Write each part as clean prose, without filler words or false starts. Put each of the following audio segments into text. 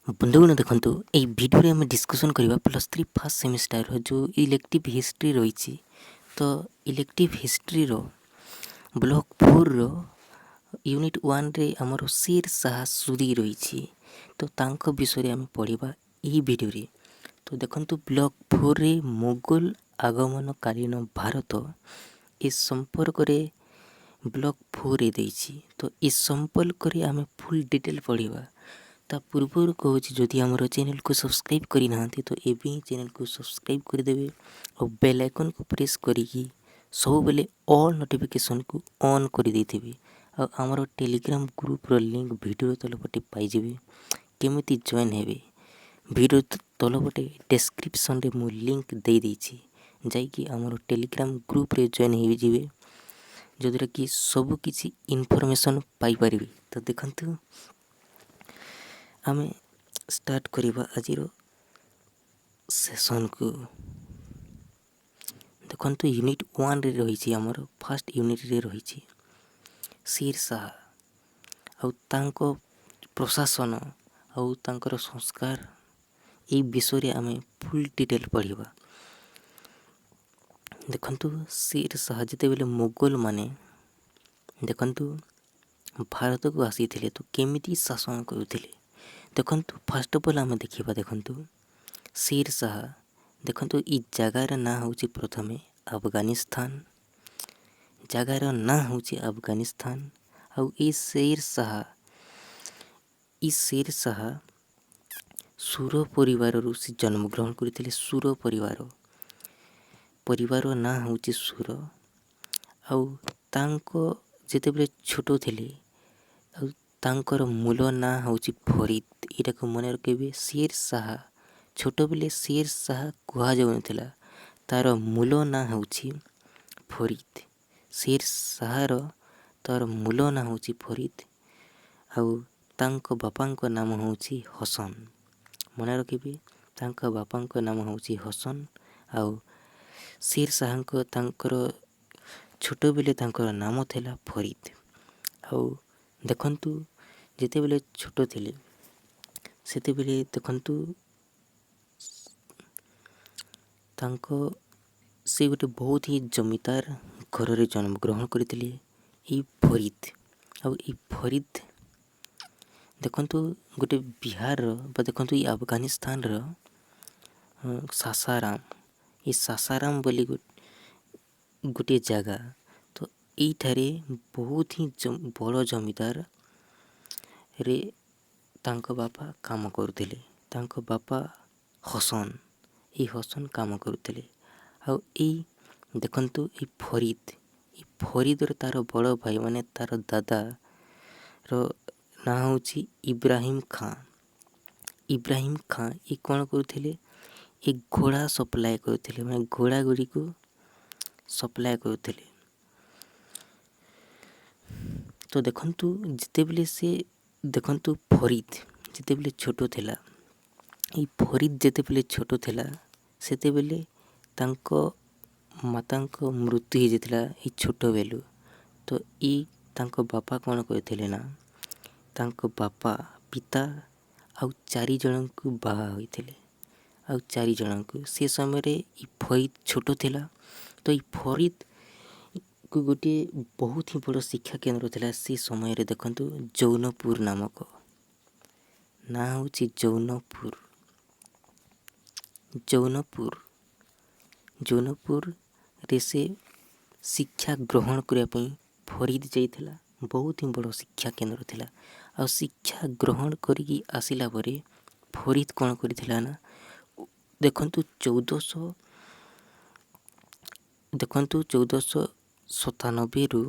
ବନ୍ଧୁଗଣ ଦେଖନ୍ତୁ, ଏହି ଭିଡ଼ିଓରେ ଆମେ ଡିସ୍କସନ୍ କରିବା +3 ଫାର୍ଷ୍ଟ ସେମିଷ୍ଟାରର ଯେଉଁ ଇଲେକ୍ଟିଭ୍ ହିଷ୍ଟ୍ରି ରହିଛି। ତ ଇଲେକ୍ଟିଭ୍ ହିଷ୍ଟ୍ରିର ବ୍ଲକ୍ 4ର ୟୁନିଟ୍ 1ରେ ଆମର ଶେର୍ ଶାହା ସୁରୀ ରହିଛି। ତ ତାଙ୍କ ବିଷୟରେ ଆମେ ପଢ଼ିବା ଏହି ଭିଡ଼ିଓରେ। ତ ଦେଖନ୍ତୁ, ବ୍ଲକ୍ 4ରେ ମୋଗଲ ଆଗମନକାଳୀନ ଭାରତ ଏ ସମ୍ପର୍କରେ ବ୍ଲକ୍ 4ରେ ଦେଇଛି। ତ ଏ ସମ୍ପର୍କରେ ଆମେ ଫୁଲ୍ ଡିଟେଲ୍ ପଢ଼ିବା। ତା ପୂର୍ବରୁ କହୁଛି, ଯଦି ଆମର ଚ୍ୟାନେଲକୁ ସବସ୍କ୍ରାଇବ୍ କରିନାହାନ୍ତି ତ ଏବେ ହିଁ ଚ୍ୟାନେଲକୁ ସବସ୍କ୍ରାଇବ୍ କରିଦେବେ ଆଉ ବେଲ୍ ଆଇକନ୍କୁ ପ୍ରେସ୍ କରିକି ସବୁବେଳେ ଅଲ୍ ନୋଟିଫିକେସନ୍କୁ ଅନ୍ କରିଦେଇଥିବେ। ଆଉ ଆମର ଟେଲିଗ୍ରାମ ଗ୍ରୁପ୍ର ଲିଙ୍କ୍ ଭିଡ଼ିଓ ତଳପଟେ ପାଇଯିବେ। କେମିତି ଜଏନ୍ ହେବେ, ଭିଡ଼ିଓ ତଳପଟେ ଡେସ୍କ୍ରିପ୍ସନ୍ରେ ମୁଁ ଲିଙ୍କ୍ ଦେଇଦେଇଛି। ଯାଇକି ଆମର ଟେଲିଗ୍ରାମ ଗ୍ରୁପ୍ରେ ଜଏନ୍ ହେଇଯିବେ, ଯଦ୍ୱାରା କି ସବୁକିଛି ଇନଫର୍ମେସନ୍ ପାଇପାରିବେ। ତ ଦେଖନ୍ତୁ, ଆମେ ଷ୍ଟାର୍ଟ କରିବା ଆଜିର ସେସନ୍କୁ। ଦେଖନ୍ତୁ, ୟୁନିଟ୍ 1ରେ ରହିଛି, ଆମର ଫାର୍ଷ୍ଟ ୟୁନିଟ୍ରେ ରହିଛି ଶେର୍ ଶାହା ଆଉ ତାଙ୍କ ପ୍ରଶାସନ ଆଉ ତାଙ୍କର ସଂସ୍କାର। ଏହି ବିଷୟରେ ଆମେ ଫୁଲ୍ ଡିଟେଲ୍ ପଢ଼ିବା। ଦେଖନ୍ତୁ, ଶେର୍ ଶାହା ଯେତେବେଳେ ମୋଗଲମାନେ ଦେଖନ୍ତୁ ଭାରତକୁ ଆସିଥିଲେ ତ କେମିତି ଶାସନ କରୁଥିଲେ। ଦେଖନ୍ତୁ, ଫାର୍ଷ୍ଟ ଅଫ୍ ଅଲ୍ ଆମେ ଦେଖିବା। ଦେଖନ୍ତୁ, ଶେର୍ ଶାହା ଦେଖନ୍ତୁ, ଏ ଜାଗାର ନାଁ ହେଉଛି ପ୍ରଥମେ ଆଫଗାନିସ୍ତାନ। ଜାଗାର ନାଁ ହେଉଛି ଆଫଗାନିସ୍ତାନ। ଆଉ ଏ ଶେର୍ ଶାହା ସୁର ପରିବାରରୁ ସେ ଜନ୍ମଗ୍ରହଣ କରିଥିଲେ। ସୁର ପରିବାର ନାଁ ହେଉଛି ସୁର। ଆଉ ତାଙ୍କ ଯେତେବେଳେ ଛୋଟ ଥିଲେ, ଆଉ ତାଙ୍କର ମୂଳ ନାଁ ହେଉଛି ଫରିଦ। ଏଇଟାକୁ ମନେ ରଖିବେ। ଶେର୍ ଶାହା ଛୋଟବେଳେ ଶେର୍ ଶାହା କୁହାଯାଉନଥିଲା, ତା'ର ମୂଳ ନାଁ ହେଉଛି ଫରିଦ। ଶେର୍ ଶାହାର ତା'ର ମୂଳ ନାଁ ହେଉଛି ଫରିଦ। ଆଉ ତାଙ୍କ ବାପାଙ୍କ ନାମ ହେଉଛି ହସନ। ମନେ ରଖିବେ, ତାଙ୍କ ବାପାଙ୍କ ନାମ ହେଉଛି ହସନ। ଆଉ ଶେର୍ ଶାହାଙ୍କ ତାଙ୍କର ଛୋଟବେଳେ ତାଙ୍କର ନାମ ଥିଲା ଫରିଦ। ଆଉ ଦେଖନ୍ତୁ, ଯେତେବେଳେ ଛୋଟ ଥିଲେ ସେତେବେଳେ ଦେଖନ୍ତୁ ସେ ଗୋଟେ ବହୁତ ହିଁ ଜମିଦାର ଘରରେ ଜନ୍ମଗ୍ରହଣ କରିଥିଲେ ଏଇ ଫରିଦ। ଆଉ ଏଇ ଫରିଦ ଦେଖନ୍ତୁ ଗୋଟେ ବିହାରର ବା ଦେଖନ୍ତୁ ଏଇ ଆଫଗାନିସ୍ତାନର ସାସାରାମ। ଏ ସାସାରାମ ବୋଲି ଗୋଟିଏ ଜାଗା। ତ ଏଇଠାରେ ବହୁତ ହିଁ ବଡ଼ ଜମିଦାରରେ ତାଙ୍କ ବାପା କାମ କରୁଥିଲେ। ତାଙ୍କ ବାପା ହସନ କାମ କରୁଥିଲେ। ଆଉ ଏଇ ଦେଖନ୍ତୁ, ଏଇ ଫରିଦର ତା'ର ବଡ଼ ଭାଇ ମାନେ ତା'ର ଦାଦାର ନାଁ ହେଉଛି ଇବ୍ରାହିମ ଖାଁ। ଏ କ'ଣ କରୁଥିଲେ? ଏ ଘୋଡ଼ା ସପ୍ଲାଏ କରୁଥିଲେ, ମାନେ ଘୋଡ଼ା ଗୁଡ଼ିକୁ ସପ୍ଲାଏ କରୁଥିଲେ। ତ ଦେଖନ୍ତୁ, ଫରିଦ ଯେତେବେଳେ ଛୋଟ ଥିଲା, ସେତେବେଳେ ତାଙ୍କ ମାତାଙ୍କ ମୃତ୍ୟୁ ହେଇଯାଇଥିଲା ଏଇ ଛୋଟବେଳୁ। ତ ତାଙ୍କ ବାପା କ'ଣ କରିଥିଲେ ନା, ତାଙ୍କ ପିତା ଆଉ 4 ଜଣଙ୍କୁ ବାହା ହୋଇଥିଲେ। ଆଉ 4 ଜଣଙ୍କୁ ସେ ସମୟରେ ଏଇ ଫରିଦ ଛୋଟ ଥିଲା। ତ ଏଇ ଫରିଦକୁ ଗୋଟିଏ ବହୁତ ହିଁ ବଡ଼ ଶିକ୍ଷା କେନ୍ଦ୍ର ଥିଲା ସେ ସମୟରେ। ଦେଖନ୍ତୁ, ଜୌନପୁର ନାମକ ନାଁ ହେଉଛି ଜୌନପୁରରେ ସେ ଶିକ୍ଷା ଗ୍ରହଣ କରିବା ପାଇଁ ଫରିଦ ଯାଇଥିଲା। ବହୁତ ହିଁ ବଡ଼ ଶିକ୍ଷା କେନ୍ଦ୍ର ଥିଲା। ଆଉ ଶିକ୍ଷା ଗ୍ରହଣ କରିକି ଆସିଲା ପରେ ଫରିଦ କ'ଣ କରିଥିଲା ନା, ଦେଖନ୍ତୁ 1497ରୁ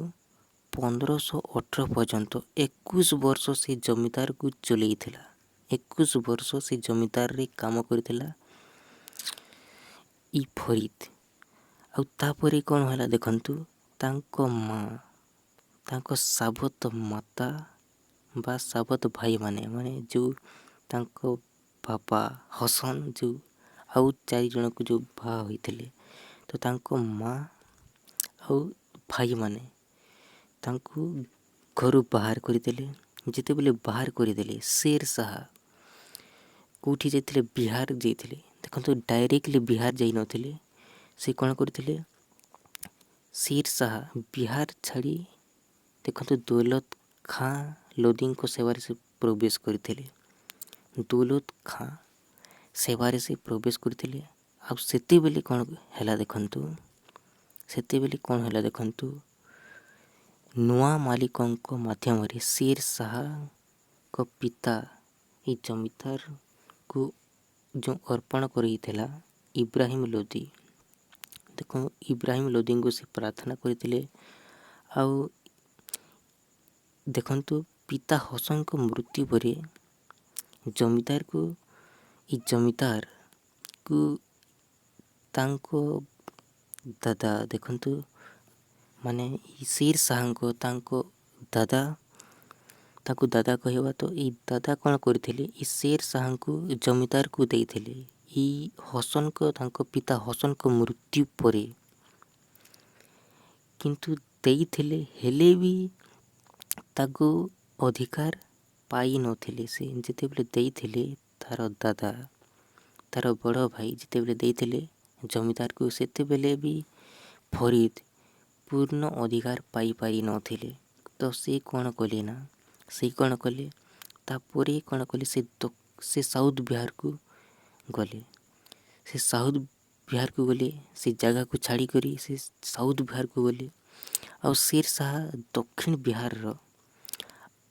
1518 ପର୍ଯ୍ୟନ୍ତ 21 ବର୍ଷ ସେ ଜମିଦାରକୁ ଚଲେଇଥିଲା। 21 ବର୍ଷ ସେ ଜମିଦାରରେ କାମ କରିଥିଲା ଇ ଫରିଦ। ଆଉ ତାପରେ କ'ଣ ହେଲା, ଦେଖନ୍ତୁ, ତାଙ୍କ ସାବତ ମାତା ବା ସାବତ ଭାଇମାନେ, ମାନେ ଯେଉଁ ତାଙ୍କ ବାପା ହସନ ଆଉ 4 ଜଣକୁ ଯେଉଁ ବାହା ହୋଇଥିଲେ, ତ ତାଙ୍କ ମା ଆଉ ଭାଇମାନେ ତାଙ୍କୁ ଘରୁ ବାହାର କରିଦେଲେ। ଯେତେବେଳେ ବାହାର କରିଦେଲେ, ଶେର୍ ଶାହା କେଉଁଠି ଯାଇଥିଲେ? ବିହାର ଯାଇଥିଲେ। ଦେଖନ୍ତୁ ଡାଇରେକ୍ଟଲି ବିହାର ଯାଇନଥିଲେ। ସେ କ'ଣ କରିଥିଲେ? ଶେର ଶାହା ବିହାର ଛାଡ଼ି ଦେଖନ୍ତୁ ଦୌଲତ ଖାଁ ଲୋଦୀଙ୍କ ସେବାରେ ସେ ପ୍ରବେଶ କରିଥିଲେ। ଦୌଲତ ଖାଁ ସେବାରେ ସେ ପ୍ରବେଶ କରିଥିଲେ। ଆଉ ସେତେବେଳେ କ'ଣ ହେଲା ଦେଖନ୍ତୁ, ନୂଆ ମାଲିକଙ୍କ ମାଧ୍ୟମରେ ଶେର ଶାହାଙ୍କ ପିତା ଏ ଜମିଦାରକୁ ଯେଉଁ ଅର୍ପଣ କରିଥିଲା ଇବ୍ରାହିମ ଲୋଦୀ, ଇବ୍ରାହିମ ଲୋଦୀଙ୍କୁ ସେ ପ୍ରାର୍ଥନା କରିଥିଲେ। ଆଉ ଦେଖନ୍ତୁ ପିତା ହସନଙ୍କ ମୃତ୍ୟୁ ପରେ ଜମିଦାରକୁ ତାଙ୍କ ଦାଦା ଦେଖନ୍ତୁ ମାନେ ଶେର ଶାହାଙ୍କ ତାଙ୍କୁ ଦାଦା କହିବା ତ ଏଇ ଦାଦା କ'ଣ କରିଥିଲେ? ଏ ଶେର ଶାହାଙ୍କୁ ଜମିଦାରକୁ ଦେଇଥିଲେ। ତାଙ୍କ ପିତା ହସନଙ୍କ ମୃତ୍ୟୁ ପରେ କିନ୍ତୁ ଦେଇଥିଲେ, ହେଲେ ବି ତାକୁ ଅଧିକାର ପାଇନଥିଲେ। ସେ ଯେତେବେଳେ ଦେଇଥିଲେ ତାର ବଡ଼ ଭାଇ ଯେତେବେଳେ ଦେଇଥିଲେ ଜମିଦାରକୁ, ସେତେବେଳେ ବି ଫରିଦ ପୂର୍ଣ୍ଣ ଅଧିକାର ପାଇପାରିନଥିଲେ। ତ ସେ କ'ଣ କଲେ? ତାପରେ କ'ଣ କଲେ? ସେ ସାଉଥ ବିହାରକୁ ଗଲେ। ସେ ଜାଗାକୁ ଛାଡ଼ିକରି ସେ ସାଉଥ ବିହାରକୁ ଗଲେ। ଆଉ ଶେର ଶାହା ଦକ୍ଷିଣ ବିହାରର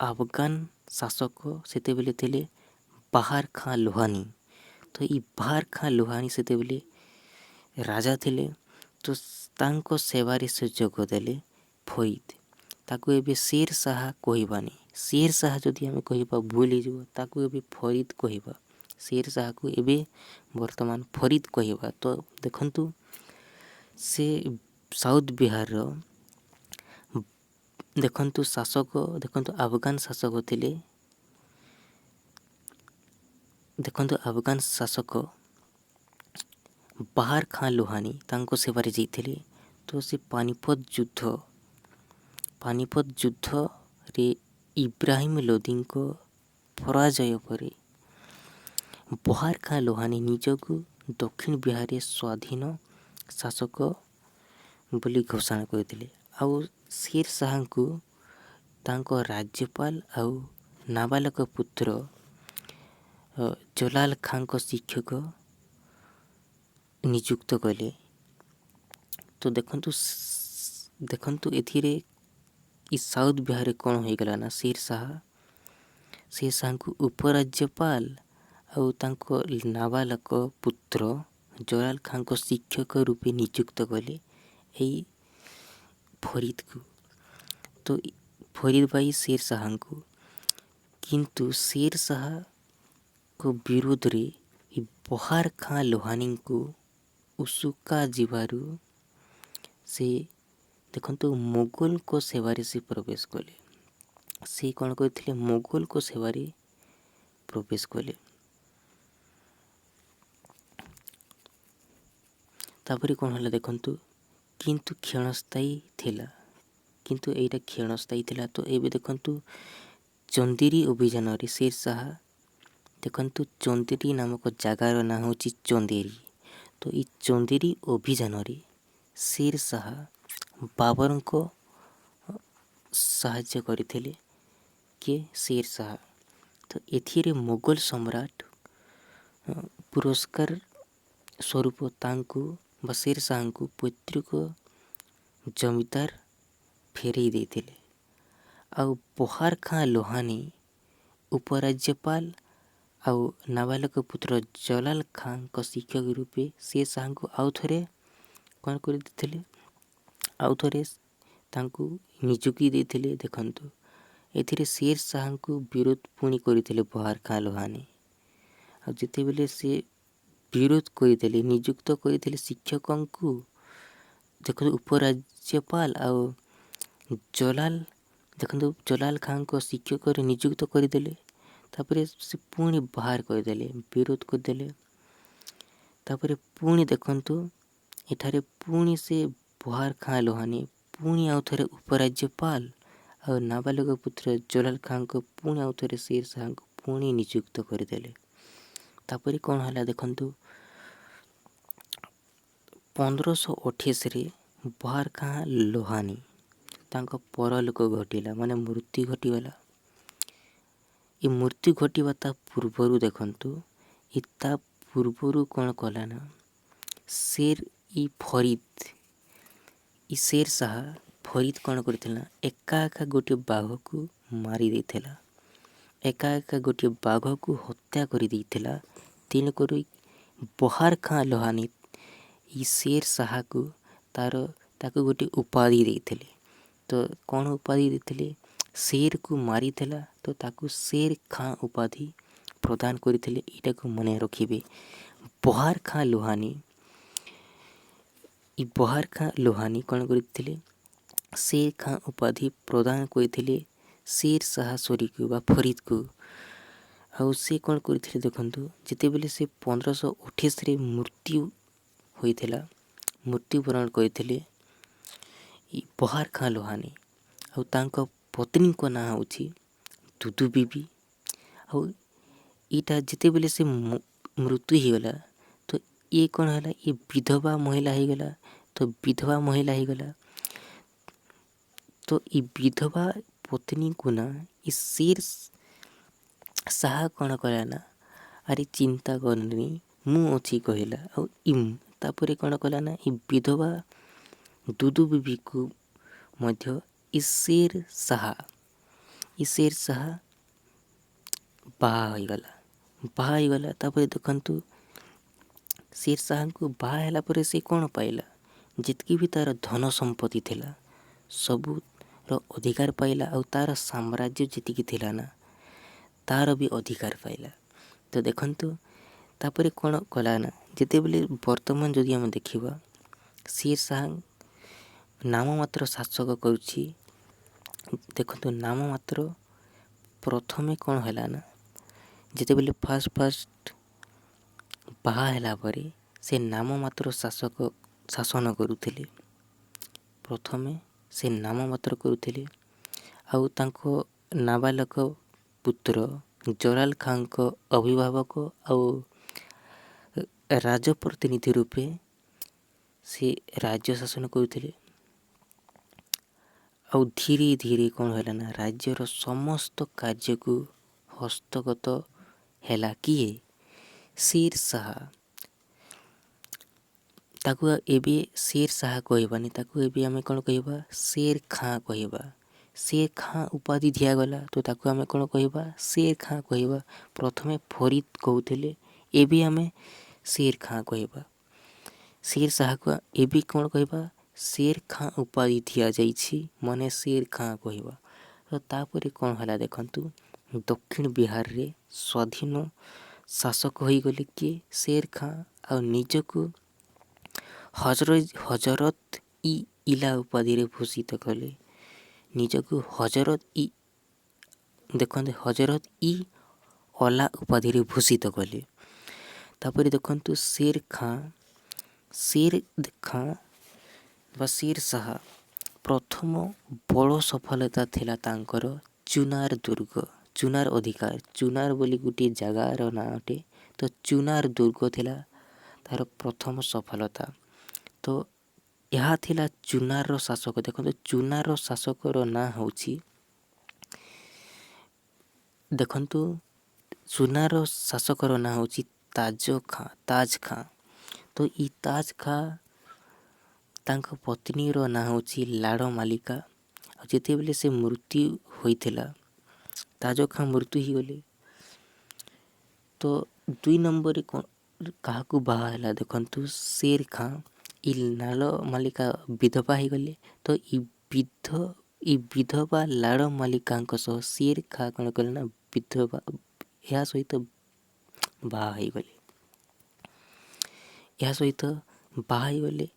ଆଫଗାନ ଶାସକ ସେତେବେଳେ ଥିଲେ ବାହାର ଖାଁ ଲୋହାନୀ। ତ ଏଇ ବାହାର ଖାଁ ଲୋହାନୀ ସେତେବେଳେ ରାଜା ଥିଲେ। ତ ତାଙ୍କ ସେବାରେ ସେ ଯୋଗ ଦେଲେ ଫରିଦ। ତାକୁ ଏବେ ଶେର ଶାହା କହିବାନି। ଶେର ଶାହା ଯଦି ଆମେ କହିବା ଭୁଲ ହେଇଯିବ। ତାକୁ ଏବେ ଫରିଦ କହିବା। ଶେର ଶାହାକୁ ଏବେ ବର୍ତ୍ତମାନ ଫରିଦ କହିବା। ତ ଦେଖନ୍ତୁ ସେ ସାଉଥ ବିହାରର ଆଫଗାନ ଶାସକ ବାହାର ଖାଁ ଲୋହାନୀ ତାଙ୍କ ସେବାରେ ଯାଇଥିଲେ। ତ ସେ ପାନିପତ ଯୁଦ୍ଧରେ ଇବ୍ରାହିମ ଲୋଦୀଙ୍କ ପରାଜୟ ପରେ ବାହାର ଖାଁ ଲୋହାନୀ ନିଜକୁ ଦକ୍ଷିଣ ବିହାରରେ ସ୍ୱାଧୀନ ଶାସକ ବୋଲି ଘୋଷଣା କରିଥିଲେ। ଆଉ ଶେର ଶାହାଙ୍କୁ ତାଙ୍କ ରାଜ୍ୟପାଳ ଆଉ ନାବାଳକ ପୁତ୍ର ଜଲାଲ ଖାଁଙ୍କ ଶିକ୍ଷକ ନିଯୁକ୍ତ କଲେ। ତ ଦେଖନ୍ତୁ ଏଥିରେ ସାଉଥ ବିହାରରେ କ'ଣ ହୋଇଗଲା ନା ଶେର ଶାହାଙ୍କୁ ଉପରାଜ୍ୟପାଳ ଆଉ ତାଙ୍କ ନାବାଳକ ପୁତ୍ର ଜଲାଲ ଖାଁଙ୍କ ଶିକ୍ଷକ ରୂପେ ନିଯୁକ୍ତ କଲେ ଏଇ ଫରିଦକୁ। ତ ଫରିଦ ଭାଇ ଶେର ଶାହାଙ୍କୁ, କିନ୍ତୁ ଶେର ଶାହାଙ୍କ ବିରୋଧରେ ବାହାର ଖାଁ ଲୋହାନୀଙ୍କୁ ଉସୁକା ଯିବାରୁ ସେ ଦେଖନ୍ତୁ ମୋଗଲଙ୍କ ସେବାରେ ସେ ପ୍ରବେଶ କଲେ। ସେ କ'ଣ କରିଥିଲେ? ମୋଗଲଙ୍କ ସେବାରେ ପ୍ରବେଶ କଲେ। ତାପରେ କ'ଣ ହେଲା ଦେଖନ୍ତୁ, କିନ୍ତୁ ଏଇଟା କ୍ଷଣସ୍ଥାୟୀ ଥିଲା। ତ ଏବେ ଦେଖନ୍ତୁ ଚନ୍ଦେରୀ ଅଭିଯାନରେ ଶେର ଶାହା ଚନ୍ଦେରୀ ନାମକ ଜାଗାର ନାଁ ହେଉଛି ଚନ୍ଦେରୀ। ତ ଏଇ ଚନ୍ଦେରୀ ଅଭିଯାନରେ ଶେର ଶାହା ବାବରଙ୍କ ସାହାଯ୍ୟ କରିଥିଲେ। କିଏ? ଶେର ଶାହା। ତ ଏଥିରେ ମୋଗଲ ସମ୍ରାଟ ପୁରସ୍କାର ସ୍ୱରୂପ ତାଙ୍କୁ ବା ଶେର ଶାହାଙ୍କୁ ପୈତୃକ ଜମିଦାର ଫେରାଇ ଦେଇଥିଲେ। ଆଉ ବାହାର ଖାଁ ଲୋହାନୀ ଉପରାଜ୍ୟପାଳ ଆଉ ନାବାଳକ ପୁତ୍ର ଜଲାଲ ଖାଁଙ୍କ ଶିକ୍ଷକ ରୂପେ ଶେର ଶାହାଙ୍କୁ ଆଉଥରେ କ'ଣ କରିଦେଇଥିଲେ? ଆଉଥରେ ତାଙ୍କୁ ନିଯୁକ୍ତି ଦେଇଥିଲେ। ଦେଖନ୍ତୁ ଏଥିରେ ଶେର ଶାହାଙ୍କୁ ବିରୋଧ ପୁଣି କରିଥିଲେ ବାହାର ଖାଁ ଲୋହାନୀ। ଆଉ ଯେତେବେଳେ ସେ ବିରୋଧ କରିଥିଲେ, ନିଯୁକ୍ତ କରିଥିଲେ ଶିକ୍ଷକଙ୍କୁ, ଦେଖନ୍ତୁ ଉପରାଜ୍ୟପାଳ ଆଉ ଜଲାଲ ଖାଁଙ୍କ ଶିକ୍ଷକରେ ନିଯୁକ୍ତ କରିଦେଲେ। ତାପରେ ସେ ପୁଣି ବାହାର କରିଦେଲେ, ବିରୋଧ କରିଦେଲେ। ତାପରେ ପୁଣି ଦେଖନ୍ତୁ ଏଠାରେ ପୁଣି ସେ ବାହାର ଖାଁ ଲୋହାନୀ ପୁଣି ଆଉଥରେ ଉପରାଜ୍ୟପାଳ ଆଉ ନାବାଳକ ପୁତ୍ର ଜଲାଲ ଖାଁଙ୍କ ପୁଣି ଆଉଥରେ ଶେର ଶାହାଙ୍କୁ ପୁଣି ନିଯୁକ୍ତ କରିଦେଲେ। ତାପରେ କ'ଣ ହେଲା ଦେଖନ୍ତୁ 1528ରେ ବହାର ଖାଁ ଲୋହାନୀ ତାଙ୍କ ପରଲୋକ ଘଟିଲା, ମାନେ ମୃତ୍ୟୁ ଘଟିଗଲା। ଏ ମୃତ୍ୟୁ ଘଟିବା ତା ପୂର୍ବରୁ ଦେଖନ୍ତୁ, ତା ପୂର୍ବରୁ କ'ଣ କଲା ନା ଶେର ଶାହା ଫରିଦ କ'ଣ କରିଥିଲା, ଏକା ଗୋଟିଏ ବାଘକୁ ମାରି ଦେଇଥିଲା, ଏକା ଗୋଟିଏ ବାଘକୁ ହତ୍ୟା କରିଦେଇଥିଲା। ତେଣୁକରି ବହାର ଖାଁ ଲୋହାନୀ ଶେର ଶାହାକୁ ତାକୁ ଗୋଟିଏ ଉପାଧି ଦେଇଥିଲେ। ତ କ'ଣ ଉପାଧି ଦେଇଥିଲେ? ଶେରକୁ ମାରିଥିଲା ତ ତାକୁ ଶେର ଖାଁ ଉପାଧି ପ୍ରଦାନ କରିଥିଲେ। ଏଇଟାକୁ ମନେ ରଖିବେ। ବହାର ଖାଁ ଲୋହାନୀ କ'ଣ କରିଥିଲେ? ଶେର ଖାଁ ଉପାଧି ପ୍ରଦାନ କରିଥିଲେ ଶେର ଶାହା ସୂରୀକୁ ବା ଫରିଦକୁ। ଆଉ ସେ କ'ଣ କରିଥିଲେ ଦେଖନ୍ତୁ, ଯେତେବେଳେ ସେ 1528ରେ ମୃତ୍ୟୁବରଣ କରିଥିଲେ ବହାର ଖାଁ ଲୋହାନୀ, ଆଉ ତାଙ୍କ ପତ୍ନୀଙ୍କ ନାଁ ହେଉଛି ଦୁଦୁ ବିବି। ଆଉ ଏଇଟା ଯେତେବେଳେ ସେ ମୃତ୍ୟୁ ହେଇଗଲା ତ ଇଏ କ'ଣ ହେଲା, ଇଏ ବିଧବା ମହିଳା ହେଇଗଲା। ତ ଏ ବିଧବା ପତ୍ନୀଙ୍କୁ ନା ଏ ଶେର ଶାହା କ'ଣ କଲା ନା, ଆରେ ଚିନ୍ତା କରନି ମୁଁ ଅଛି କହିଲା। ଆଉ ତାପରେ କ'ଣ କଲା ନା, ଏ ବିଧବା ଦୁଦୁ ବିବିକୁ ମଧ୍ୟ ଏ ଶେର ଶାହା ବାହା ହେଇଗଲା। ତାପରେ ଦେଖନ୍ତୁ ଶେର ଶାହାଙ୍କୁ ବାହା ହେଲା ପରେ ସେ କ'ଣ ପାଇଲା, ଯେତିକି ବି ତାର ଧନ ସମ୍ପତ୍ତି ଥିଲା ସବୁର ଅଧିକାର ପାଇଲା। ଆଉ ତାର ସାମ୍ରାଜ୍ୟ ଯେତିକି ଥିଲା ନା ତାର ବି ଅଧିକାର ପାଇଲା। ତ ଦେଖନ୍ତୁ ତାପରେ କ'ଣ କଲା ନା, ଯେତେବେଳେ ବର୍ତ୍ତମାନ ଯଦି ଆମେ ଦେଖିବା ଶେର ଶାହା ନାମ ମାତ୍ର ଶାସକ କରୁଛି। ଦେଖନ୍ତୁ ନାମ ମାତ୍ର ପ୍ରଥମେ କ'ଣ ହେଲା ନା, ଯେତେବେଳେ ଫାଷ୍ଟ ବାହା ହେଲା ପରେ ସେ ନାମ ମାତ୍ର ଶାସନ କରୁଥିଲେ। ପ୍ରଥମେ ସେ ନାମ ମାତ୍ର କରୁଥିଲେ। ଆଉ ତାଙ୍କ ନାବାଳକ ପୁତ୍ର ଜଲାଲ ଖାଁଙ୍କ ଅଭିଭାବକ ଆଉ ରାଜପ୍ରତିନିଧି ରୂପେ ସେ ରାଜ୍ୟ ଶାସନ କରୁଥିଲେ। ଆଉ ଧୀରେ ଧୀରେ କ'ଣ ହେଲା ନା, ରାଜ୍ୟର ସମସ୍ତ କାର୍ଯ୍ୟକୁ ହସ୍ତଗତ ହେଲା କିଏ? ଶେର ଶାହା। ତାକୁ ଏବେ ଶେର ଶାହା କହିବାନି, ତାକୁ ଏବେ ଆମେ କ'ଣ କହିବା, ଶେର ଖାଁ କହିବା। ଶେର ଖାଁ ଉପାଧି ଦିଆଗଲା ତ ତାକୁ ଆମେ କ'ଣ କହିବା, ଶେର ଖାଁ କହିବା। ପ୍ରଥମେ ଫରିଦ କହୁଥିଲେ, ଏବେ ଆମେ ଶେର ଖାଁ କହିବା। ଶେର ଶାହାକୁ ଏବେ କ'ଣ କହିବା, ଶେର ଖାଁ ଉପାଧି ଦିଆଯାଇଛି ମାନେ ଶେର ଖାଁ କହିବା। ତ ତାପରେ କ'ଣ ହେଲା ଦେଖନ୍ତୁ, ଦକ୍ଷିଣ ବିହାରରେ ସ୍ୱାଧୀନ ଶାସକ ହୋଇଗଲେ କିଏ? ଶେର ଖାଁ। ଆଉ ନିଜକୁ ହଜରତ ଇଲା ଉପାଧିରେ ଭୂଷିତ କଲେ। ନିଜକୁ ହଜରତ ଅଲା ଉପାଧିରେ ଭୂଷିତ କଲେ। ତାପରେ ଦେଖନ୍ତୁ ଶେର ଖାଁ ବା ଶେର ଶାହା ପ୍ରଥମ ବଡ଼ ସଫଳତା ଥିଲା ତାଙ୍କର ଚୁନାର ଅଧିକାର। ଚୁନାର ବୋଲି ଗୋଟିଏ ଜାଗାର ନାଁ ଅଟେ। ତ ଚୁନାର ଦୁର୍ଗ ଥିଲା ତାର ପ୍ରଥମ ସଫଳତା। ତ ଏହା ଥିଲା ଚୁନାରର ଶାସକ। ଦେଖନ୍ତୁ ଚୁନାରର ଶାସକର ନାଁ ହେଉଛି, ତାଜ ଖାଁ। ତ ଏଇ ତାଜ ଖାଁ ତାଙ୍କ ପତ୍ନୀର ନାଁ ହେଉଛି ଲାଡ଼ ମାଲିକା। ଆଉ ଯେତେବେଳେ ସେ ମୃତ୍ୟୁ ହୋଇଥିଲା, ତାଜ ଖାଁ ମୃତ୍ୟୁ ହେଇଗଲେ ତ 2 ନମ୍ବରରେ କାହାକୁ ବାହା ହେଲା ଦେଖନ୍ତୁ, ଶେର ଖାଁ। ଇ ଲାଡ଼ ମାଲିକା ବିଧବା ହେଇଗଲେ। ତ ଇ ବିଧବା ଲାଡ଼ ମାଲିକାଙ୍କ ସହ ଶେର ଖାଁ କ'ଣ କଲେ ନା, ଏହା ସହିତ ବାହା ହେଇଗଲେ।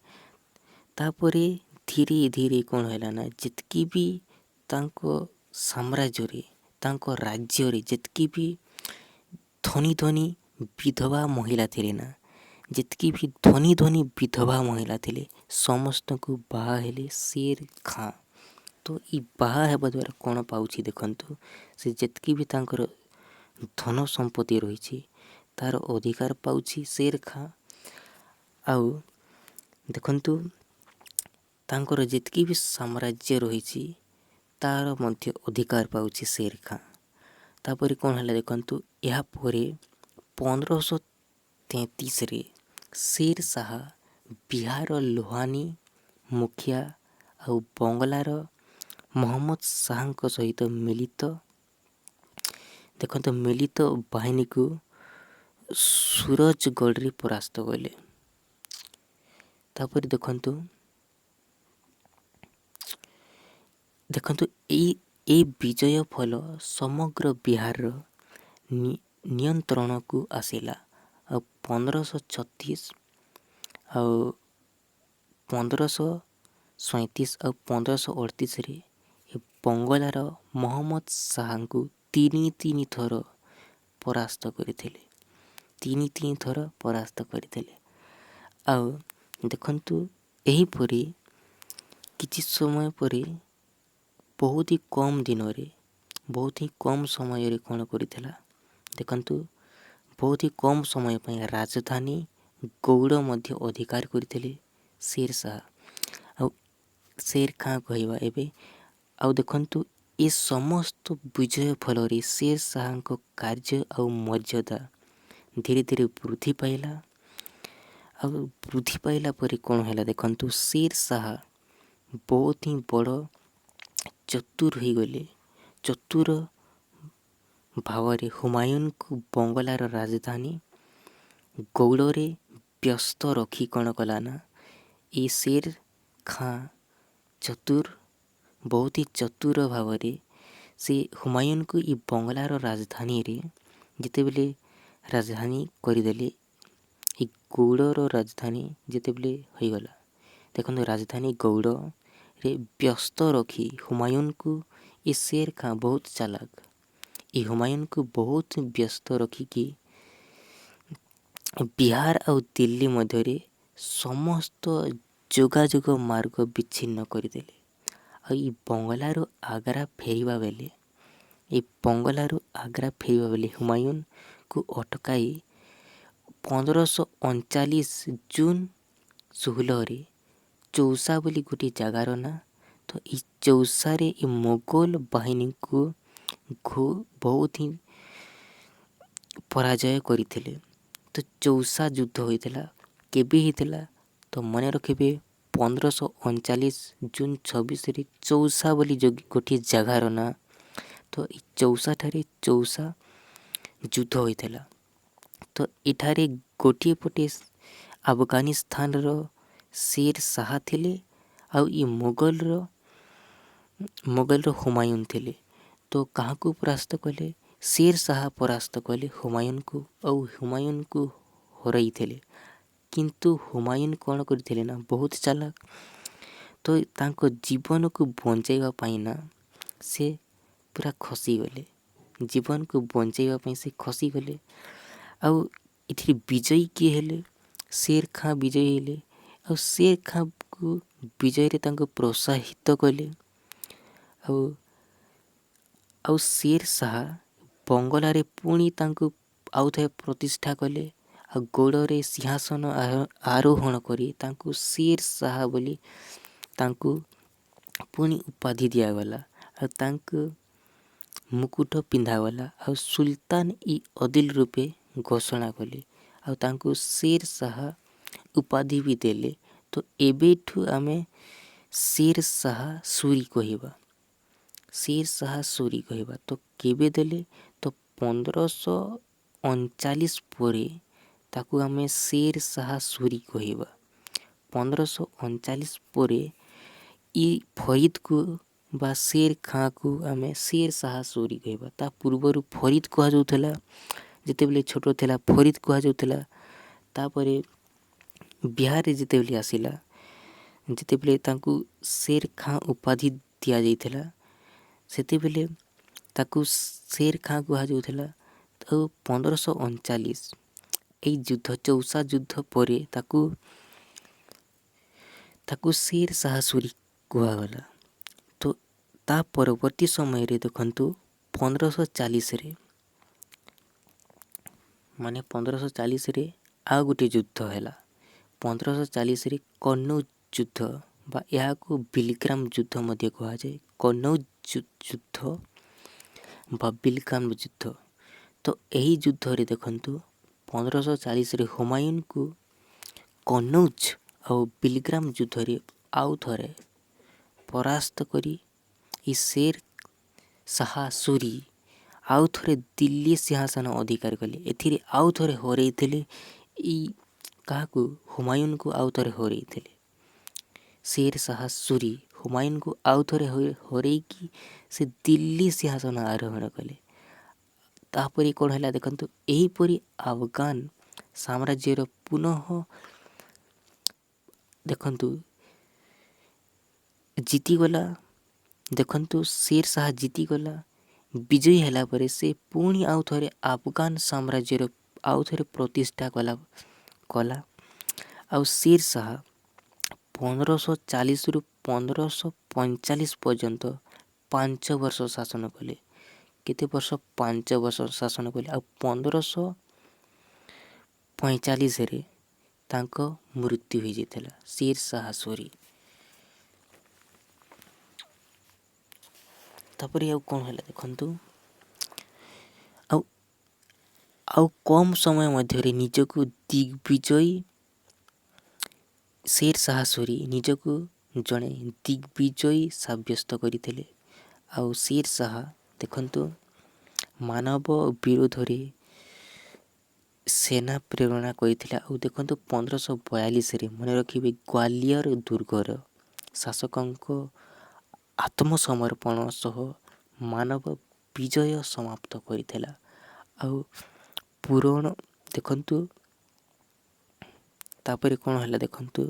ତାପରେ ଧୀରେ ଧୀରେ କ'ଣ ହେଲା ନା, ଯେତିକି ବି ତାଙ୍କ ସାମ୍ରାଜ୍ୟରେ ତାଙ୍କ ରାଜ୍ୟରେ ଯେତିକି ବି ଧନୀ ବିଧବା ମହିଳା ଥିଲେ ନା, ଯେତିକି ବି ଧନୀ ବିଧବା ମହିଳା ଥିଲେ ସମସ୍ତଙ୍କୁ ବାହା ହେଲେ ଶେର ଖାଁ। ତ ଏ ବାହା ହେବା ଦ୍ୱାରା କ'ଣ ପାଉଛି ଦେଖନ୍ତୁ, ସେ ଯେତିକି ବି ତାଙ୍କର ଧନ ସମ୍ପତ୍ତି ରହିଛି ତାର ଅଧିକାର ପାଉଛି ସେର ଖାଁ। ଆଉ ଦେଖନ୍ତୁ ତାଙ୍କର ଯେତିକି ବି ସାମ୍ରାଜ୍ୟ ରହିଛି ତାର ମଧ୍ୟ ଅଧିକାର ପାଉଛି ସେର ଖାଁ। ତାପରେ କ'ଣ ହେଲା ଦେଖନ୍ତୁ, ଏହାପରେ 1533ରେ ଶେର ଶାହା ବିହାର ଲୋହାନୀ ମୁଖିଆ ଆଉ ବଙ୍ଗଳାର ମହମ୍ମଦ ଶାହାଙ୍କ ସହିତ ମିଳିତ ବାହିନୀକୁ ସୁରଜଗଡ଼ରେ ପରାସ୍ତ କଲେ। ତାପରେ ଦେଖନ୍ତୁ ଏଇ ବିଜୟ ଫଳ ସମଗ୍ର ବିହାରର ନିୟନ୍ତ୍ରଣକୁ ଆସିଲା। ଆଉ 1536 ଆଉ 1537 ଆଉ 1538ରେ ବଙ୍ଗଳାର ମହମ୍ମଦ ଶାହାଙ୍କୁ ତିନି ଥର ପରାସ୍ତ କରିଥିଲେ। ଆଉ ଦେଖନ୍ତୁ ଏହିପରି କିଛି ସମୟ ପରେ ବହୁତ ହି କମ୍ ସମୟରେ କ'ଣ କରିଥିଲା ଦେଖନ୍ତୁ, ବହୁତ ହି କମ୍ ସମୟ ପାଇଁ ରାଜଧାନୀ ଗୌଡ଼ ମଧ୍ୟ ଅଧିକାର କରିଥିଲେ ଶେର ଶାହା ଆଉ ଶେର ଖାଁ କହିବା ଏବେ। ଆଉ ଦେଖନ୍ତୁ ଏ ସମସ୍ତ ବିଜୟ ଫଳରେ ଶେର ଶାହାଙ୍କ କାର୍ଯ୍ୟ ଆଉ ମର୍ଯ୍ୟାଦା ଧୀରେ ଧୀରେ ବୃଦ୍ଧି ପାଇଲା। ଆଉ ବୃଦ୍ଧି ପାଇଲା ପରେ କ'ଣ ହେଲା ଦେଖନ୍ତୁ, ଶେର ଶାହା ବହୁତ ହିଁ ବଡ଼ ଚତୁର ଭାବରେ ହୁମାୟୁନକୁ ବଙ୍ଗଳାର ରାଜଧାନୀ ଗୌଡ଼ରେ ବ୍ୟସ୍ତ ରଖି କ'ଣ କଲା ନା, ଏ ଶେର ଖାଁ ବହୁତ ହି ଚତୁର ଭାବରେ ସେ ହୁମାୟୁନକୁ ଏ ବଙ୍ଗଳାର ରାଜଧାନୀରେ ଯେତେବେଳେ ରାଜଧାନୀ କରିଦେଲେ, ଏ ଗୌଡ଼ର ରାଜଧାନୀ ଯେତେବେଳେ ହୋଇଗଲା ଦେଖନ୍ତୁ, ରାଜଧାନୀ ଗୌଡ଼ରେ ବ୍ୟସ୍ତ ରଖି ହୁମାୟୁନକୁ ଏ ଶେର ଖାଁ ବହୁତ ଚାଲାକ, ଏ ହୁମାୟୁନକୁ ବହୁତ ବ୍ୟସ୍ତ ରଖିକି ବିହାର ଆଉ ଦିଲ୍ଲୀ ମଧ୍ୟରେ ସମସ୍ତ ଯୋଗାଯୋଗ ମାର୍ଗ ବିଚ୍ଛିନ୍ନ କରିଦେଲେ। ଆଉ ଏ ବଙ୍ଗଳାରୁ ଆଗ୍ରା ଫେରିବା ବେଳେ ହୁମାୟୁନକୁ ଅଟକାଇ 1539 ଜୁନ୍ 16ରେ ଚୌସା ବୋଲି ଗୋଟିଏ ଜାଗାର ନାଁ, ତ ଏଇ ଚୌସାରେ ଏ ମୋଗଲ ବାହିନୀକୁ ବହୁତ ହିଁ ପରାଜୟ କରିଥିଲେ। ତ ଚୌସା ଯୁଦ୍ଧ ହୋଇଥିଲା। କେବେ ହେଇଥିଲା ତ ମନେ ରଖିବେ, 1539 ଜୁନ୍ 26ରେ ଚୌସା ବୋଲି ଗୋଟିଏ ଜାଗାର ନାଁ। ତ ଏଇ ଚୌସାଠାରେ ଚୌସା ଯୁଦ୍ଧ ହୋଇଥିଲା। ତ ଏଠାରେ ଗୋଟିଏ ପଟେ ଆଫଗାନିସ୍ତାନର ଶେର ଶାହା ଥିଲେ ଆଉ ଏ ମୋଗଲର ହୁମାୟୁନ ଥିଲେ। ତ କାହାକୁ ପରାସ୍ତ କଲେ? ଶେର ଶାହା ପରାସ୍ତ କଲେ ହୁମାୟୁନକୁ ଆଉ ହୁମାୟୁନକୁ ହରାଇଥିଲେ। କିନ୍ତୁ ହୁମାୟୁନ କ'ଣ କରିଥିଲେ ନା, ବହୁତ ଚାଲାକ, ତ ତାଙ୍କ ଜୀବନକୁ ବଞ୍ଚାଇବା ପାଇଁ ନା ସେ ପୁରା ଖସିଗଲେ। ଆଉ ଏଥିରେ ବିଜୟୀ କିଏ ହେଲେ? ଶେର ଖାଁ ବିଜୟୀ ହେଲେ। ଆଉ ଶେର ଖାଁକୁ ବିଜୟରେ ତାଙ୍କୁ ପ୍ରୋତ୍ସାହିତ କଲେ। ଆଉ ଶେର ଶାହା ବଙ୍ଗଳାରେ ପୁଣି ତାଙ୍କୁ ଆଉଥରେ ପ୍ରତିଷ୍ଠା କଲେ। ଆଉ ଗୌଡ଼ରେ ସିଂହାସନ ଆରୋହଣ କରି ତାଙ୍କୁ ଶେର ଶାହା ବୋଲି ତାଙ୍କୁ ପୁଣି ଉପାଧି ଦିଆଗଲା। ଆଉ ତାଙ୍କୁ ମୁକୁଟ ପିନ୍ଧାଗଲା ଆଉ ସୁଲତାନ ଇ ଅଦିଲ ରୂପେ ଘୋଷଣା କଲେ। ଆଉ ତାଙ୍କୁ ଶେର ଶାହା ଉପାଧି ବି ଦେଲେ। ତ ଏବେଠୁ ଆମେ ଶେର ଶାହା ସୁରୀ କହିବା। ତ କେବେ ଦେଲେ? ତ 1539 ପରେ ତାକୁ ଆମେ ଶେର ଶାହା ସୁରୀ କହିବା। 1539 ପରେ ଇ ଫରିଦକୁ ବା ଶେର ଖାଁକୁ ଆମେ ଶେର ଶାହା ସୁରୀ କହିବା। ତା ପୂର୍ବରୁ ଫରିଦ କୁହାଯାଉଥିଲା, ଯେତେବେଳେ ଛୋଟ ଥିଲା ଫରିଦ କୁହାଯାଉଥିଲା। ତାପରେ ବିହାରରେ ଯେତେବେଳେ ଆସିଲା, ଯେତେବେଳେ ତାଙ୍କୁ ଶେର ଖାଁ ଉପାଧି ଦିଆଯାଇଥିଲା, ସେତେବେଳେ ତାକୁ ଶେର ଖାଁ କୁହାଯାଉଥିଲା। ଆଉ 1539 ଏଇ ଚୌସା ଯୁଦ୍ଧ ପରେ ତାକୁ ଶେର ଶାହା ସୁରୀ କୁହାଗଲା। ତ ତା ପରବର୍ତ୍ତୀ ସମୟରେ ଦେଖନ୍ତୁ, 1540ରେ ମାନେ 1540ରେ ଆଉ ଗୋଟିଏ ଯୁଦ୍ଧ ହେଲା। 1540ରେ କନୌଜ ଯୁଦ୍ଧ ବା ଏହାକୁ ବିଲଗ୍ରାମ ଯୁଦ୍ଧ ମଧ୍ୟ କୁହାଯାଏ। କନୌଜ ଯୁଦ୍ଧ ବା ବିଲଗ୍ରାମ ଯୁଦ୍ଧ। ତ ଏହି ଯୁଦ୍ଧରେ ଦେଖନ୍ତୁ 1540ରେ ହୁମାୟୁନକୁ କନୌଜ ଆଉ ବିଲଗ୍ରାମ ଯୁଦ୍ଧରେ ଆଉ ଥରେ ପରାସ୍ତ କରି ଏ ଶେର ଶାହା ସୁରୀ ଆଉ ଥରେ ଦିଲ୍ଲୀ ସିଂହାସନ ଅଧିକାର କଲେ। ଏଥିରେ ଆଉ ଥରେ ହରେଇଥିଲେ କାହାକୁ? ହୁମାୟୁନକୁ ଆଉ ଥରେ ହରେଇଥିଲେ। ଶେର ଶାହା ସୁରୀ ହୁମାୟୁନକୁ ଆଉ ଥରେ ହରେଇକି ସେ ଦିଲ୍ଲୀ ସିଂହାସନ ଆରୋହଣ କଲେ। ତାପରେ କ'ଣ ହେଲା ଦେଖନ୍ତୁ, ଏହିପରି ଆଫଗାନ ସାମ୍ରାଜ୍ୟର ପୁନଃ ଦେଖନ୍ତୁ ଜିତିଗଲା। ଦେଖନ୍ତୁ ଶେର ଶାହା ଜିତିଗଲା, ବିଜୟୀ ହେଲା ପରେ ସେ ପୁଣି ଆଉ ଥରେ ଆଫଗାନ ସାମ୍ରାଜ୍ୟର ଆଉ ଥରେ ପ୍ରତିଷ୍ଠା କଲା। ଆଉ ଶେର ଶାହା 1540ରୁ 1545 ପର୍ଯ୍ୟନ୍ତ 5 ବର୍ଷ ଶାସନ କଲେ। କେତେ ବର୍ଷ? 5 ବର୍ଷ ଶାସନ କଲେ। ଆଉ 1545ରେ ତାଙ୍କ ମୃତ୍ୟୁ ହୋଇଯାଇଥିଲା ଶେର ଶାହା ସୁରୀ। ତାପରେ ଆଉ କ'ଣ ହେଲା ଦେଖନ୍ତୁ, ଆଉ କମ୍ ସମୟ ମଧ୍ୟରେ ନିଜକୁ ଦିଗ୍ବିଜୟୀ ଶେର ଶାହା ସୁରୀ ନିଜକୁ ଜଣେ ଦିଗ୍ବିଜୟୀ ସାବ୍ୟସ୍ତ କରିଥିଲେ। ଆଉ ଶେର ଶାହା ଦେଖନ୍ତୁ ମାନବ ବିରୋଧରେ ସେନା ପ୍ରେରଣା କରିଥିଲା। ଆଉ ଦେଖନ୍ତୁ 1542ରେ ମନେ ରଖିବେ, ଗ୍ୱାଲିୟର ଦୁର୍ଗର ଶାସକଙ୍କ ଆତ୍ମସମର୍ପଣ ସହ ମାନବ ବିଜୟ ସମାପ୍ତ କରିଥିଲା। ଆଉ ପୁରଣ ଦେଖନ୍ତୁ ତାପରେ କ'ଣ ହେଲା ଦେଖନ୍ତୁ,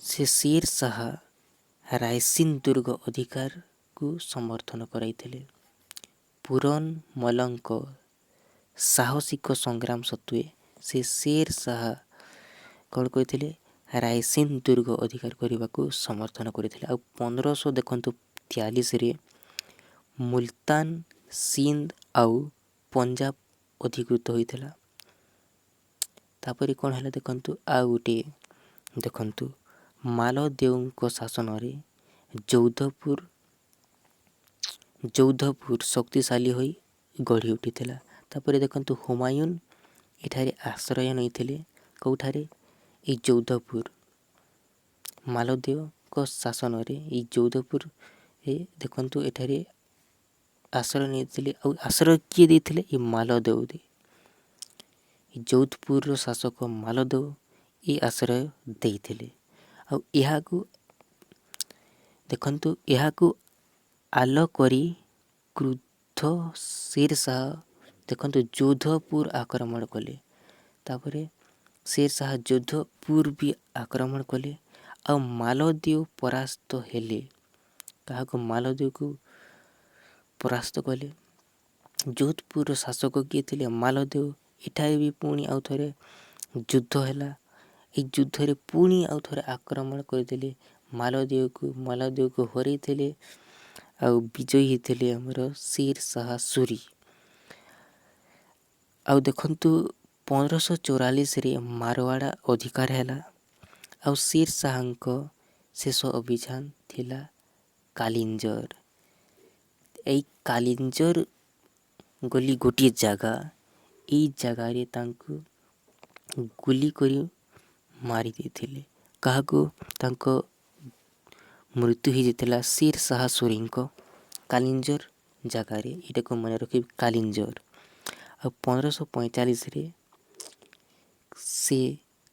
ସେ ଶେର ଶାହା ରାଇସିନ ଦୁର୍ଗ ଅଧିକାରକୁ ସମର୍ଥନ କରାଇଥିଲେ। ପୁରନ ମଲଙ୍କ ସାହସିକ ସଂଗ୍ରାମ ସତ୍ତ୍ୱେ ସେ ଶେର ଶାହା କ'ଣ କରିଥିଲେ? ରାଇସିନ ଦୁର୍ଗ ଅଧିକାର କରିବାକୁ ସମର୍ଥନ କରିଥିଲେ। ଆଉ 1543ରେ ମୁଲତାନ, ସିନ୍ଧ ଆଉ ପଞ୍ଜାବ ଅଧିକୃତ ହୋଇଥିଲା। ତାପରେ କ'ଣ ହେଲା ଦେଖନ୍ତୁ, ଆଉ ଗୋଟିଏ ଦେଖନ୍ତୁ ମାଲଦେଓଙ୍କ ଶାସନରେ ଯୌଧପୁର ଶକ୍ତିଶାଳୀ ହୋଇ ଗଢ଼ି ଉଠିଥିଲା। ତାପରେ ଦେଖନ୍ତୁ ହୁମାୟୁନ ଏଠାରେ ଆଶ୍ରୟ ନେଇଥିଲେ। କେଉଁଠାରେ? ଏଇ ଯୌଧପୁର। ମାଲଦେଓଙ୍କ ଶାସନରେ ଏଇ ଯୌଧପୁରରେ ଦେଖନ୍ତୁ ଏଠାରେ ଆଶ୍ରୟ ନେଇଥିଲେ। ଆଉ ଆଶ୍ରୟ କିଏ ଦେଇଥିଲେ? ଏ ମାଲଦେଓ ଯୋଧପୁରର ଶାସକ ମାଲଦେଓ ଏ ଆଶ୍ରୟ ଦେଇଥିଲେ। ଆଉ ଏହାକୁ ଆଲ କରି କ୍ରୁଦ୍ଧ ଶେର ଶାହା ଦେଖନ୍ତୁ ଯୋଧପୁର ଆକ୍ରମଣ କଲେ। ତାପରେ ଶେର ଶାହା ଯୋଧପୁର ବି ଆକ୍ରମଣ କଲେ। ଆଉ ମାଲଦେଓ ପରାସ୍ତ ହେଲେ। କାହାକୁ? ମାଲଦେଓକୁ ପରାସ୍ତ କଲେ। ଯୋଧପୁରର ଶାସକ କିଏ ଥିଲେ? ମାଲଦେଓ। ଏଠାରେ ବି ପୁଣି ଆଉ ଥରେ ଯୁଦ୍ଧ ହେଲା। ଏହି ଯୁଦ୍ଧରେ ପୁଣି ଆଉ ଥରେ ଆକ୍ରମଣ କରିଥିଲେ ମାଲଦେଓକୁ ହରେଇଥିଲେ। ଆଉ ବିଜୟୀ ହେଇଥିଲେ ଆମର ଶେର ଶାହା ସୁରୀ। ଆଉ ଦେଖନ୍ତୁ 1544ରେ ମାରୱାଡ଼ା ଅଧିକାର ହେଲା। ଆଉ ଶେର ଶାହାଙ୍କ ଶେଷ ଅଭିଯାନ ଥିଲା କାଲିଞ୍ଜର। ଏଇ କାଲିଞ୍ଜର ବୋଲି ଗୋଟିଏ ଜାଗା, ଏଇ ଜାଗାରେ ତାଙ୍କୁ ଗୁଲି କରି ମାରି ଦେଇଥିଲେ। କାହାକୁ? ତାଙ୍କ ମୃତ୍ୟୁ ହୋଇଯାଇଥିଲା ଶେର ଶାହା ସୁରୀଙ୍କ କାଲିଞ୍ଜର ଜାଗାରେ। ଏଇଟାକୁ ମନେ ରଖିବେ କାଲିଞ୍ଜର। ଆଉ 1545ରେ ସେ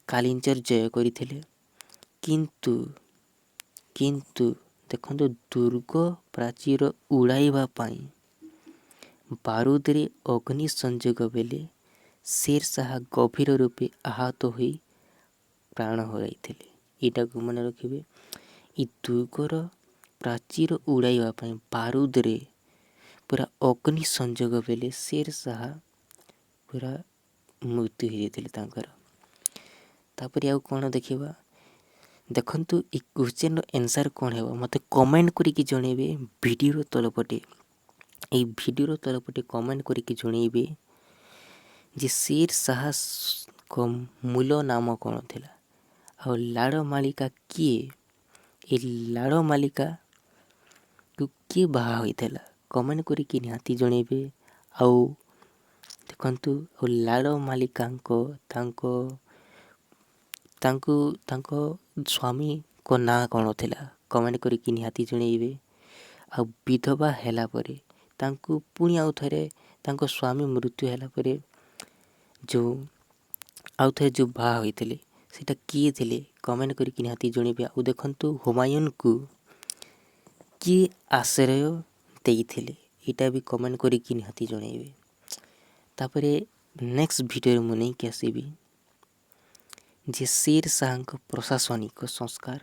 କାଲିଞ୍ଜର ଜୟ କରିଥିଲେ। କିନ୍ତୁ ଦେଖନ୍ତୁ ଦୁର୍ଗ ପ୍ରାଚୀର ଉଡ଼ାଇବା ପାଇଁ ବାରୁଦରେ ଅଗ୍ନି ସଂଯୋଗ ବେଳେ ଶେର ଶାହା ଗଭୀର ରୂପେ ଆହତ ହୋଇ ପ୍ରାଣ ହରାଇଥିଲେ। ଏଇଟାକୁ ମନେ ରଖିବେ। ଏ ଦୁର୍ଗର ପ୍ରାଚୀର ଉଡ଼ାଇବା ପାଇଁ ବାରୁଦରେ ପୁରା ଅଗ୍ନି ସଂଯୋଗ ବେଳେ ଶେର ଶାହା ପୁରା ମୃତ୍ୟୁ ହୋଇଯାଇଥିଲେ ତାଙ୍କର। ତାପରେ ଆଉ କ'ଣ ଦେଖିବା ଦେଖନ୍ତୁ, ଏ କ୍ୱେଶ୍ଚିନ୍ର ଆନ୍ସର୍ କ'ଣ ହେବ ମୋତେ କମେଣ୍ଟ କରିକି ଜଣାଇବେ। ଭିଡ଼ିଓର ତଳପଟେ କମେଣ୍ଟ କରିକି ଜଣାଇବେ ଯେ ଶେର ଶାହଙ୍କ ମୂଳ ନାମ କ'ଣ ଥିଲା ଆଉ ଲାଡ଼ ମାଳିକା କିଏ? ଏ ଲାଡ଼ ମାଳିକାକୁ କିଏ ବାହା ହୋଇଥିଲା? କମେଣ୍ଟ କରିକି ନିହାତି ଜଣେଇବେ। ଆଉ ଦେଖନ୍ତୁ ଆଉ ଲାଡ଼ ମାଳିକାଙ୍କ ତାଙ୍କ ସ୍ୱାମୀଙ୍କ ନାଁ କ'ଣ ଥିଲା? କମେଣ୍ଟ କରିକି ନିହାତି ଜଣେଇବେ। ଆଉ ବିଧବା ହେଲା ପରେ ତାଙ୍କୁ ପୁଣି ଆଉ ଥରେ ତାଙ୍କ ସ୍ୱାମୀ ମୃତ୍ୟୁ ହେଲା ପରେ ଆଉ ଥରେ ଯେଉଁ ବାହା ହୋଇଥିଲେ ସେଇଟା କିଏ ଥିଲେ? କମେଣ୍ଟ କରିକି ନିହାତି ଜଣେଇବେ। ଆଉ ଦେଖନ୍ତୁ ହୁମାୟୁନକୁ କିଏ ଆଶ୍ରୟ ଦେଇଥିଲେ? ଏଇଟା ବି କମେଣ୍ଟ କରିକି ନିହାତି ଜଣେଇବେ। ତାପରେ ନେକ୍ସଟ ଭିଡ଼ିଓରେ ମୁଁ ନେଇକି ଆସିବି ଯେ ଶେର ଶାହଙ୍କ ପ୍ରଶାସନିକ ସଂସ୍କାର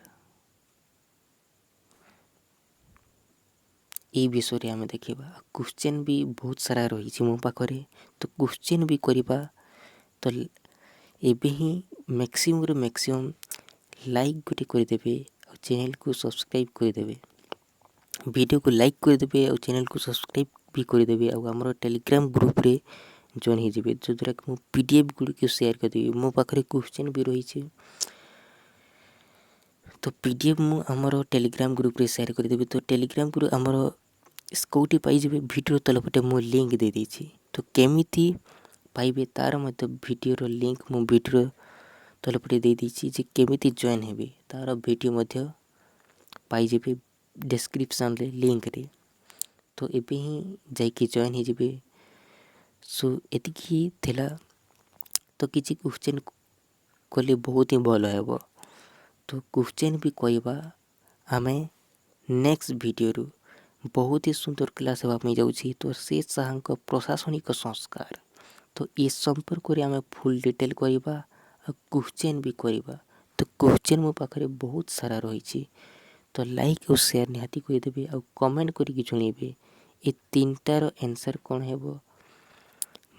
এই ବିଷୟରେ ଆମେ ଦେଖିବା। କ୍ୱେଶ୍ଚନ୍ ବି ବହୁତ ସାରା ରହିଛି ମୋ ପାଖରେ, ତ କ୍ୱେଶ୍ଚନ୍ ବି କରିବା। ତ ଏବେ ହିଁ ମ୍ୟାକ୍ସିମମ୍ ଲାଇକ୍ ଗୋଟେ କରିଦେବେ ଆଉ ଚ୍ୟାନେଲ୍କୁ ସବସ୍କ୍ରାଇବ୍ କରିଦେବେ। ଭିଡ଼ିଓକୁ ଲାଇକ୍ କରିଦେବେ ଆଉ ଚ୍ୟାନେଲ୍କୁ ସବସ୍କ୍ରାଇବ୍ ବି କରିଦେବେ। ଆଉ ଆମର ଟେଲିଗ୍ରାମ ଗ୍ରୁପ୍ରେ ଜଏନ୍ ହେଇଯିବେ, ଯଦ୍ୱାରା କି ମୁଁ PDF ଗୁଡ଼ିକୁ ସେୟାର କରିଦେବି। ମୋ ପାଖରେ କ୍ୱେଶ୍ଚନ୍ ବି ରହିଛି, ତ PDF ମୁଁ ଆମର ଟେଲିଗ୍ରାମ ଗ୍ରୁପ୍ରେ ସେୟାର କରିଦେବି। ତ ଟେଲିଗ୍ରାମ ଗ୍ରୁପ୍ ଆମର କେଉଁଠି ପାଇଯିବେ? ଭିଡ଼ିଓ ତଳପଟେ ମୁଁ ଲିଙ୍କ୍ ଦେଇଦେଇଛି। ତ କେମିତି ପାଇବେ ତା'ର ମଧ୍ୟ ଭିଡ଼ିଓର ଲିଙ୍କ୍ ମୁଁ ଭିଡ଼ିଓ ତଳପଟେ ଦେଇଦେଇଛି। ଯେ କେମିତି ଜଏନ୍ ହେବେ ତା'ର ଭିଡ଼ିଓ ମଧ୍ୟ ପାଇଯିବେ ଡେସ୍କ୍ରିପସନ୍ରେ ଲିଙ୍କ୍ରେ। ତ ଏବେ ହିଁ ଯାଇକି ଜଏନ୍ ହେଇଯିବେ। ସୋ ଏତିକି ଥିଲା। ତ କିଛି କ୍ୱେଶ୍ଚନ୍ କଲେ ବହୁତ ହିଁ ଭଲ ହେବ। ତ କ୍ୱେଶ୍ଚନ୍ ବି କହିବା ଆମେ ନେକ୍ସଟ ଭିଡ଼ିଓରୁ। ବହୁତ ହି ସୁନ୍ଦର କ୍ଲାସ୍ ହେବା ପାଇଁ ଯାଉଛି। ତ ଶେର ଶାହଙ୍କ ପ୍ରଶାସନିକ ସଂସ୍କାର, ତ ଏ ସମ୍ପର୍କରେ ଆମେ ଫୁଲ୍ ଡିଟେଲ୍ କରିବା ଆଉ କ୍ୱେଶ୍ଚନ୍ ବି କରିବା। ତ କ୍ୱେଶ୍ଚନ୍ ମୋ ପାଖରେ ବହୁତ ସାରା ରହିଛି। ତ ଲାଇକ୍ ଆଉ ସେୟାର ନିହାତି କରିଦେବେ ଆଉ କମେଣ୍ଟ କରିକି ଜଣେଇବେ ଏ ତିନିଟାର ଆନ୍ସର୍ କ'ଣ ହେବ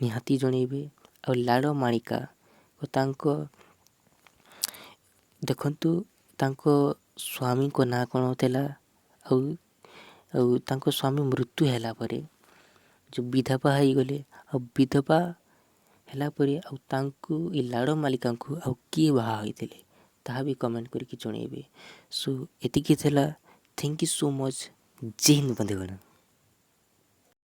ନିହାତି ଜଣେଇବେ। ଆଉ ଲାଡ଼ ମାଳିକା ଓ ଦେଖନ୍ତୁ ତାଙ୍କ ସ୍ୱାମୀଙ୍କ ନାଁ କ'ଣ ଥିଲା? ଆଉ ତାଙ୍କ ସ୍ୱାମୀ ମୃତ୍ୟୁ ହେଲା ପରେ ଯେଉଁ ବିଧବା ହେଇଗଲେ, ଆଉ ବିଧବା ହେଲା ପରେ ଆଉ ତାଙ୍କୁ ଏ ଲାଡ଼ ମାଳିକାଙ୍କୁ ଆଉ କିଏ ବାହା ହୋଇଥିଲେ ତାହା ବି କମେଣ୍ଟ କରିକି ଜଣେଇବେ। ସୋ ଏତିକି ଥିଲା। Thank you so much. ଜୟ ହିନ୍ଦ ବନ୍ଧୁଗଣ।